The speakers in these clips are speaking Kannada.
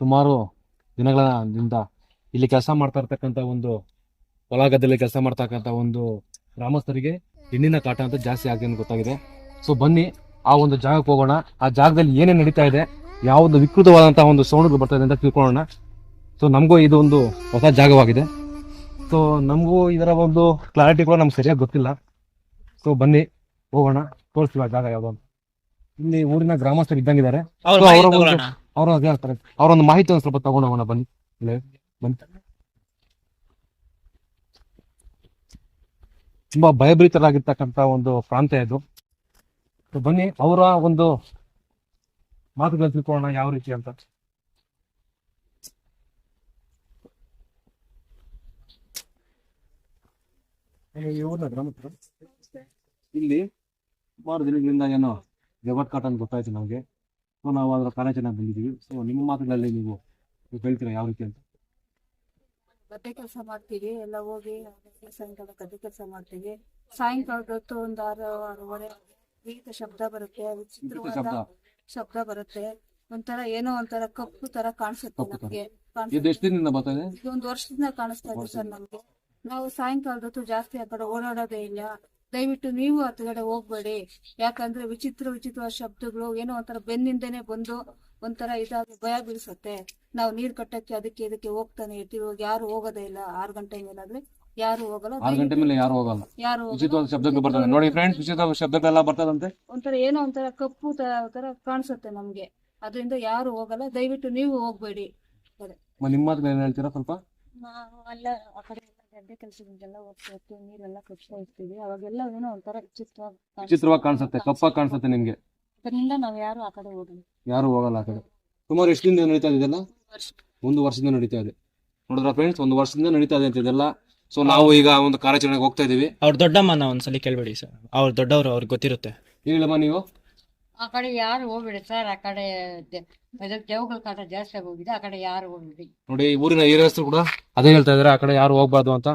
ಸುಮಾರು ದಿನಗಳಿಂದ ಇಲ್ಲಿ ಕೆಲಸ ಮಾಡ್ತಾ ಇರ್ತಕ್ಕಂಥ ಒಂದು ಹೊಲ ಗದ್ದೆಯಲ್ಲಿ ಕೆಲಸ ಮಾಡ್ತಕ್ಕಂಥ ಒಂದು ಗ್ರಾಮಸ್ಥರಿಗೆ ಹೆಣ್ಣಿನ ಕಾಟ ಅಂತ ಜಾಸ್ತಿ ಆಗಿದೆ ಅಂತ ಗೊತ್ತಾಗಿದೆ. ಸೊ ಬನ್ನಿ ಆ ಒಂದು ಜಾಗಕ್ಕೆ ಹೋಗೋಣ. ಆ ಜಾಗದಲ್ಲಿ ಏನೇನು ನಡೀತಾ ಇದೆ, ಯಾವ್ದು ವಿಕೃತವಾದಂತಹ ಒಂದು ಸೌಂಡ್ಗಳು ಬರ್ತಾ ಇದೆ ಅಂತ ತಿಳ್ಕೊಳ್ಳೋಣ. ಸೊ ನಮಗೂ ಇದು ಒಂದು ಹೊಸ ಜಾಗವಾಗಿದೆ. ಸೊ ನಮಗೂ ಇದರ ಒಂದು ಕ್ಲಾರಿಟಿ ಕೂಡ ನಮ್ಗೆ ಸರಿಯಾಗಿ ಗೊತ್ತಿಲ್ಲ. ಸೊ ಬನ್ನಿ ಹೋಗೋಣ, ತೋರಿಸ್ತೀವಿ ಆ ಜಾಗ ಯಾವ್ದು ಅಂತ. ಇಲ್ಲಿ ಊರಿನ ಗ್ರಾಮಸ್ಥರು ಇದ್ದಂಗಿದ್ದಾರೆ. ಅವರೊಂದು ಮಾಹಿತಿ ಒಂದು ಸ್ವಲ್ಪ ತಗೊಂಡು ಹೋಗೋಣ ಬನ್ನಿ. ಬನ್ನಿ. ತುಂಬಾ ಭಯಭೀತರಾಗಿರ್ತಕ್ಕಂಥ ಒಂದು ಪ್ರಾಂತ್ಯ ಇದು. ಬನ್ನಿ ಅವರ ಒಂದು ಮಾತುಗಳನ್ನು ತಿಳ್ಕೊಳ್ಳೋಣ ಯಾವ ರೀತಿ ಅಂತ. ಇಲ್ಲಿ ಸುಮಾರು ದಿನಗಳಿಂದ ಏನೋ ಜಗತ್ ಕಾಟ ಅಂತ ಗೊತ್ತಾಯ್ತು ನಮಗೆ. ಸೊ ನಾವು ಅದರ ಕಾರ್ಯಾಚರಣೆ ಬಂದಿದ್ದೀವಿ. ಸೊ ನಿಮ್ಮ ಮಾತುಗಳಲ್ಲಿ ನೀವು ಹೇಳ್ತೀರಾ ಯಾವ ರೀತಿ ಅಂತ? ಗದ್ದೆ ಕೆಲಸ ಮಾಡ್ತೀವಿ, ಎಲ್ಲ ಹೋಗಿ ಸಾಯಂಕಾಲ ಗದ್ದೆ ಕೆಲಸ ಮಾಡ್ತೀವಿ. ಸಾಯಂಕಾಲದ ಹೊತ್ತು ಒಂದು 6-6:30 ಗೀತ ಶಬ್ದ ಬರುತ್ತೆ, ವಿಚಿತ್ರವಾದ ಶಬ್ದ ಬರುತ್ತೆ. ಒಂಥರ ಏನೋ ಒಂಥರ ಕಪ್ಪು ತರ ಕಾಣಿಸುತ್ತೆ ನಮ್ಗೆ. ಒಂದು ವರ್ಷದಿಂದ ಕಾಣಿಸ್ತಾ ಇದೆ ಸರ್ ನಮ್ಗೆ. ನಾವು ಸಾಯಂಕಾಲದ ಹೊತ್ತು ಜಾಸ್ತಿ ಆ ಕಡೆ ಓಡಾಡೋದೇ ಇಲ್ಲ. ದಯವಿಟ್ಟು ನೀವು ಆ ಕಡೆ ಹೋಗ್ಬೇಡಿ. ಯಾಕಂದ್ರೆ ವಿಚಿತ್ರವಾದ ಶಬ್ದಗಳು ಏನೋ ಒಂಥರ ಬೆನ್ನಿಂದನೇ ಬಂದು ಒಂಥರ ಇದಾಗಿ ಭಯ ಬೀಳಿಸುತ್ತೆ. ನಾವು ನೀರ್ ಕಟ್ಟಕ್ಕೆ ಅದಕ್ಕೆ ಇದಕ್ಕೆ ಹೋಗ್ತಾನೆ ಇರ್ತೀವಿ. ಯಾರು ಹೋಗೋದೇ ಇಲ್ಲ. 6 ಗಂಟೆ ಮೇಲಾದ್ರೆ ಯಾರು ಹೋಗಲ್ಲ. 6 ಗಂಟೆ ಮೇಲೆ ಯಾರು ಹೋಗಲ್ಲ. ವಿಚಿತ್ರವಾದ ಶಬ್ದಗಳು ಬರ್ತದೆ ನೋಡಿ ಫ್ರೆಂಡ್ಸ್. ವಿಚಿತ್ರವಾದ ಶಬ್ದಗಳೆಲ್ಲ ಬರ್ತದಂತೆ. ಒಂಥರ ಏನೋ ಒಂಥರ ಕಪ್ಪು ತರ ಕಾಣಿಸುತ್ತೆ ನಮ್ಗೆ. ಅದರಿಂದ ಯಾರು ಹೋಗಲ್ಲ. ದಯವಿಟ್ಟು ನೀವು ಹೋಗ್ಬೇಡಿ. ನಿಮ್ಮ ಮಾತು ಏನ್ ಹೇಳ್ತೀರಾ ಸ್ವಲ್ಪ? ನಾವು ಅಲ್ಲ ಆ ಕಡೆ ಗದ್ದೆ ಕೆಲಸದಿಂದೆಲ್ಲ ಹೋಗ್ತಿರ್ತೀವಿ, ನೀರೆಲ್ಲ ಕಟ್ತಾ ಇರ್ತೀವಿ. ಅವಾಗೆಲ್ಲ ಏನೋ ಒಂಥರ ವಿಚಿತ್ರವಾಗಿ ಕಾಣಿಸುತ್ತೆ, ಕಪ್ಪಾಗಿ ಕಾಣಿಸುತ್ತೆ ನಿಮ್ಗೆ. ಅದರಿಂದ ನಾವು ಯಾರು ಆ ಕಡೆ ಹೋಗಲ್ಲ. ಯಾರು ಹೋಗಲ್ಲ ಆ ಕಡೆ. ಸುಮಾರು ಎಷ್ಟು ದಿನ ನಡೀತಾ ಇದೆ ಇದೆಲ್ಲ? 1 ವರ್ಷದಿಂದ ನಡೀತಾ ಇದೆ. ನೋಡಿದ್ರ ಫ್ರೆಂಡ್ಸ್, 1 ವರ್ಷದಿಂದ ನಡೀತಾ ಇದೆ ಅಂತ ಇದೆಲ್ಲ. ಸೊ ನಾವು ಈಗ ಒಂದು ಕಾರ್ಯಾಚರಣೆಗೆ ಹೋಗ್ತಾ ಇದೀವಿ. ಅವ್ರ ದೊಡ್ಡಮ್ಮನ ಒಂದ್ಸಲಿ ಕೇಳ್ಬೇಡಿ ಸರ್, ಅವ್ರ ದೊಡ್ಡವರು, ಅವ್ರಿಗೆ ಗೊತ್ತಿರುತ್ತೆ. ಹೇಳಿಲ್ಲಮ್ಮ ನೀವು ಆ ಕಡೆ ಯಾರು ಹೋಗ್ಬಿಡಿ ಸರ್. ಆ ಕಡೆ ದೇವಗಳ ಕಾಟ ಜಾಸ್ತಿ ಆಗೋಗಿದೆ. ಆ ಕಡೆ ಯಾರು ಹೋಗ್ಬಿಡಿ. ನೋಡಿ ಊರಿನ ಹಿರಿಯರು ಕೂಡ ಅದೇ ಹೇಳ್ತಾ ಇದಾರೆ, ಆ ಕಡೆ ಯಾರು ಹೋಗ್ಬಾರ್ದು ಅಂತ.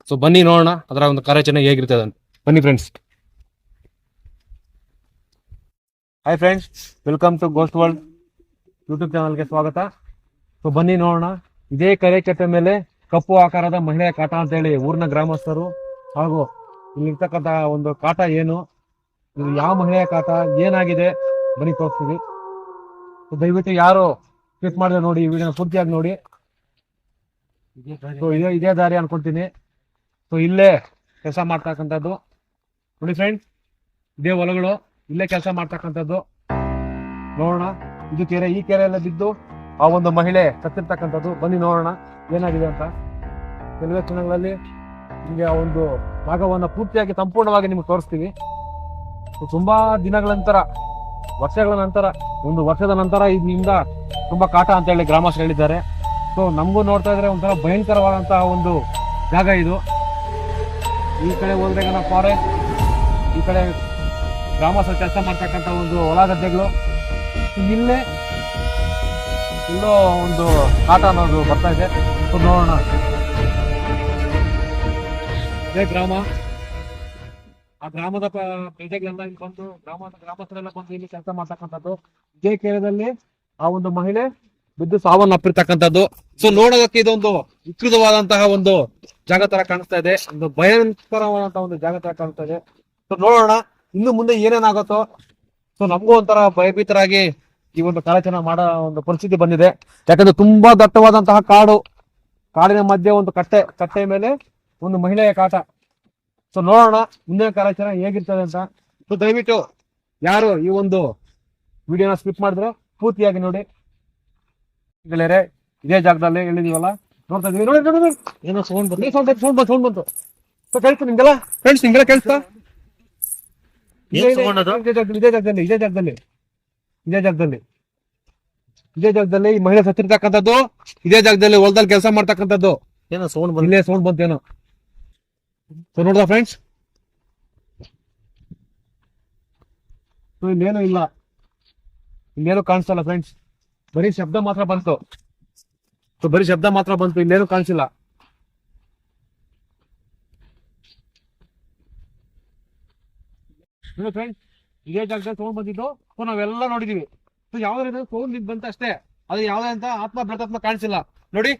ಸೊ ಬನ್ನಿ ನೋಡೋಣ ಅದರ ಒಂದು ಕಾರ್ಯಾಚರಣೆ ಹೇಗಿರ್ತದೆ ಅಂತ. ಬನ್ನಿ friends. Hi friends, welcome to ghost world YouTube ಚಾನಲ್ಗೆ ಸ್ವಾಗತ. ಸೊ ಬನ್ನಿ ನೋಡೋಣ. ಇದೇ ಕಾರ್ಯಚರಣೆ ಮೇಲೆ ಕಪ್ಪು ಆಕಾರದ ಮಹಿಳೆಯ ಕಾಟ ಅಂತ ಹೇಳಿ ಊರಿನ ಗ್ರಾಮಸ್ಥರು ಹಾಗೂ ಇಲ್ಲಿರ್ತಕ್ಕಂಥ ಒಂದು ಕಾಟ ಏನು, ಇದು ಯಾವ ಮಹಿಳೆಯ ಕಾಟ, ಏನಾಗಿದೆ ಬನ್ನಿ ತೋರಿಸ್ತೀವಿ. ದಯವಿಟ್ಟು ಯಾರು ಕ್ಲಿಕ್ ಮಾಡಿದ್ರೆ ನೋಡಿ, ಈ ವಿಡಿಯೋನ ಪೂರ್ತಿಯಾಗಿ ನೋಡಿ. ಸೊ ಇದೇ ದಾರಿ ಅನ್ಕೊಂತೀನಿ. ಸೊ ಇಲ್ಲೇ ಕೆಲಸ ಮಾಡ್ತಕ್ಕಂಥದ್ದು ನೋಡಿ ಫ್ರೆಂಡ್ಸ್. ಇದೇ ಹೊಲಗಳು, ಇಲ್ಲೇ ಕೆಲಸ ಮಾಡ್ತಕ್ಕಂಥದ್ದು. ನೋಡೋಣ, ಇದು ಕೆರೆ. ಈ ಕೆರೆಯಲ್ಲ ಬಿದ್ದು ಆ ಒಂದು ಮಹಿಳೆ ಸತ್ತಿರ್ತಕ್ಕಂಥದ್ದು. ಬನ್ನಿ ನೋಡೋಣ ಏನಾಗಿದೆ ಅಂತ. ಕೆಲವೇ ಕ್ಷಣಗಳಲ್ಲಿ ನಿಮಗೆ ಆ ಒಂದು ಭಾಗವನ್ನ ಪೂರ್ತಿಯಾಗಿ ಸಂಪೂರ್ಣವಾಗಿ ನಿಮ್ಗೆ ತೋರಿಸ್ತೀವಿ. ತುಂಬಾ ದಿನಗಳ ನಂತರ, ವರ್ಷಗಳ ನಂತರ, 1 ವರ್ಷದ ನಂತರ ಇದರಿಂದ ತುಂಬಾ ಕಾಟ ಅಂತ ಹೇಳಿ ಗ್ರಾಮಸ್ಥರು ಹೇಳಿದ್ದಾರೆ. ಸೊ ನಮಗೂ ನೋಡ್ತಾ ಇದ್ರೆ ಒಂಥರ ಭಯಂಕರವಾದಂತಹ ಒಂದು ಜಾಗ ಇದು. ಈ ಕಡೆ ಹೋದ್ರೆ ಫಾರೆಸ್ಟ್, ಈ ಕಡೆ ಗ್ರಾಮಸ್ಥರು ಕೆಲಸ ಮಾಡ್ತಕ್ಕಂಥ ಒಂದು ಹೊಲ ಗದ್ದೆಗಳು. ಇಲ್ಲೇ ಇಲ್ಲೋ ಒಂದು ಕಾಟ ಅನ್ನೋದು ಬರ್ತಾ ಇದೆ. ಸೊ ನೋಡೋಣ. ಇದೇ ಗ್ರಾಮ. ಆ ಗ್ರಾಮದ ಪ್ರಜೆಗಳೆಲ್ಲ ಇಲ್ಲಿ ಬಂದು, ಗ್ರಾಮಸ್ಥರೆಲ್ಲ ಬಂದು ಇಲ್ಲಿ ಕೆಲಸ ಮಾಡ್ತಕ್ಕಂಥದ್ದು. ಇದೇ ಕೇರಳದಲ್ಲಿ ಆ ಒಂದು ಮಹಿಳೆ ಬಿದ್ದು ಸಾವನ್ನಪ್ಪಿರ್ತಕ್ಕಂಥದ್ದು. ಸೊ ನೋಡೋದಕ್ಕೆ ಇದೊಂದು ವಿಕೃತವಾದಂತಹ ಒಂದು ಜಾಗ ತರ ಕಾಣಿಸ್ತಾ ಇದೆ, ಒಂದು ಭಯಂಕರವಾದಂತಹ ಒಂದು ಜಾಗ ತರ ಕಾಣಿಸ್ತಾ ಇದೆ. ಸೊ ನೋಡೋಣ ಇನ್ನು ಮುಂದೆ ಏನೇನಾಗುತ್ತೋ. ಸೊ ನಮಗೂ ಒಂಥರ ಭಯಭೀತರಾಗಿ ಈ ಒಂದು ಕಾರ್ಯಾಚರಣೆ ಮಾಡೋ ಒಂದು ಪರಿಸ್ಥಿತಿ ಬಂದಿದೆ. ಯಾಕಂದ್ರೆ ತುಂಬಾ ದಟ್ಟವಾದಂತಹ ಕಾಡು, ಕಾಡಿನ ಮಧ್ಯೆ ಒಂದು ಕಟ್ಟೆ ಮೇಲೆ ಒಂದು ಮಹಿಳೆಯ ಕಾಟ. ಸೊ ನೋಡೋಣ ಮುಂದಿನ ಕಾರ್ಯಾಚರಣೆ ಹೇಗಿರ್ತದೆ ಅಂತ. ಸೊ ದಯವಿಟ್ಟು ಯಾರು ಈ ಒಂದು ವಿಡಿಯೋನ ಸ್ಕಿಪ್ ಮಾಡಿದ್ರೆ ಪೂರ್ತಿಯಾಗಿ ನೋಡಿ. ಗೆಳೆಯರೆ, ಇದೇ ಜಾಗದಲ್ಲಿ ಹೇಳಿದೀವಲ್ಲ, ನೋಡ್ತಾ ಇದೀವಿ. ನೋಡಿ ಏನೋ ಸೌಂಡ್ ಬಂತು. ಸೊ ಕೇಳ್ತಾ ನಿಮ್ಗೆಲ್ಲ ಫ್ರೆಂಡ್ಸ್, ನಿಮ್ಗೆಲ್ಲ ಕೇಳಿಸ್ತಾ? ಇದೇ ಜಾಗದಲ್ಲಿ ಈ ಮಹಿಳೆ ಸತ್ತಿರ್ತಕ್ಕಂಥದ್ದು. ಇದೇ ಜಾಗದಲ್ಲಿ ಹೊಲದಲ್ಲಿ ಕೆಲಸ ಮಾಡ್ತಕ್ಕಂಥದ್ದು. ಏನೋ ಸೌಂಡ್ ಬಂತೇನೋ. ಸೊ ನೋಡ್ದ ಫ್ರೆಂಡ್ಸ್, ಇಲ್ಲೇನು ಇಲ್ಲ, ಇಲ್ಲೇನು ಕಾಣಿಸ್ತಲ್ಲ ಫ್ರೆಂಡ್ಸ್. ಬರೀ ಶಬ್ದ ಮಾತ್ರ ಬಂತು. ಇಲ್ಲೇನು ಕಾಣಿಸಿಲ್ಲ. ಫ್ರೆಂಡ್ಸ್, ಇದೇ ಜಾಗದಲ್ಲಿ ಸೌಂಡ್ ಬಂದಿದ್ದು. ಸೊ ನಾವೆಲ್ಲ ನೋಡಿದೀವಿ. ಸೊ ಯಾವ್ದಾದ್ರು ಸೌಂಡ್ ಬಂತ ಅಷ್ಟೇ. ಅದು ಯಾವುದೇ ಅಂತ ಆತ್ಮ ಪ್ರೇತಾತ್ಮ ಕಾಣಿಸಿಲ್ಲ. ನೋಡಿ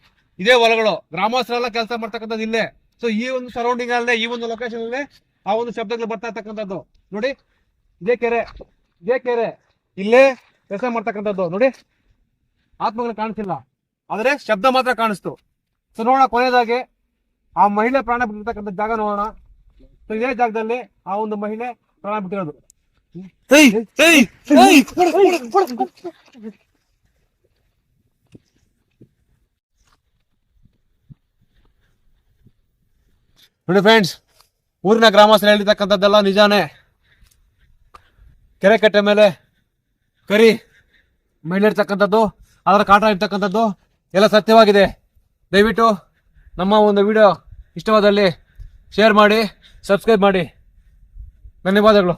ಇದೇ ಹೊಲಗಳು, ಗ್ರಾಮಸ್ಥರೆಲ್ಲ ಕೆಲಸ ಮಾಡ್ತಕ್ಕಂಥದ್ದು ಇಲ್ಲೇ. ಸೊ ಈ ಒಂದು ಸರೌಂಡಿಂಗ್ ಅಲ್ಲೇ, ಈ ಒಂದು ಲೊಕೇಶನ್ ಅಲ್ಲೇ ಆ ಒಂದು ಶಬ್ದಗಳು ಬರ್ತಾ ಇರ್ತಕ್ಕಂಥದ್ದು. ನೋಡಿ ಇದೇ ಕೆರೆ ಇಲ್ಲೇ ಕೆಲಸ ಮಾಡ್ತಕ್ಕಂಥದ್ದು. ನೋಡಿ ಆತ್ಮಗಳು ಕಾಣಿಸಿಲ್ಲ, ಆದ್ರೆ ಶಬ್ದ ಮಾತ್ರ ಕಾಣಿಸ್ತು. ಸೊ ನೋಡೋಣ ಕೊನೆಯದಾಗಿ ಆ ಮಹಿಳೆ ಪ್ರಾಣ ಬಿಟ್ಟಿರ್ತಕ್ಕಂಥ ಜಾಗ ನೋಡೋಣ. ಸೊ ಇದೇ ಜಾಗದಲ್ಲಿ ಆ ಒಂದು ಮಹಿಳೆ ಪ್ರಾಣ ಬಿಟ್ಟಿರೋದು. ನೋಡಿ ಫ್ರೆಂಡ್ಸ್, ಊರಿನ ಗ್ರಾಮಸ್ಥರು ಹೇಳಿರ್ತಕ್ಕಂಥದ್ದೆಲ್ಲ ನಿಜಾನೇ. ಕೆರೆ ಕಟ್ಟೆ ಮೇಲೆ ಕರಿ ಮಹಿಳೆ ಇರ್ತಕ್ಕಂಥದ್ದು, ಅದರ ಕಾಟ ಇರ್ತಕ್ಕಂಥದ್ದು ಎಲ್ಲ ಸತ್ಯವಾಗಿದೆ. ದಯವಿಟ್ಟು ನಮ್ಮ ಒಂದು ವಿಡಿಯೋ ಇಷ್ಟವಾದಲ್ಲಿ ಶೇರ್ ಮಾಡಿ, ಸಬ್ಸ್ಕ್ರೈಬ್ ಮಾಡಿ. ಧನ್ಯವಾದಗಳು.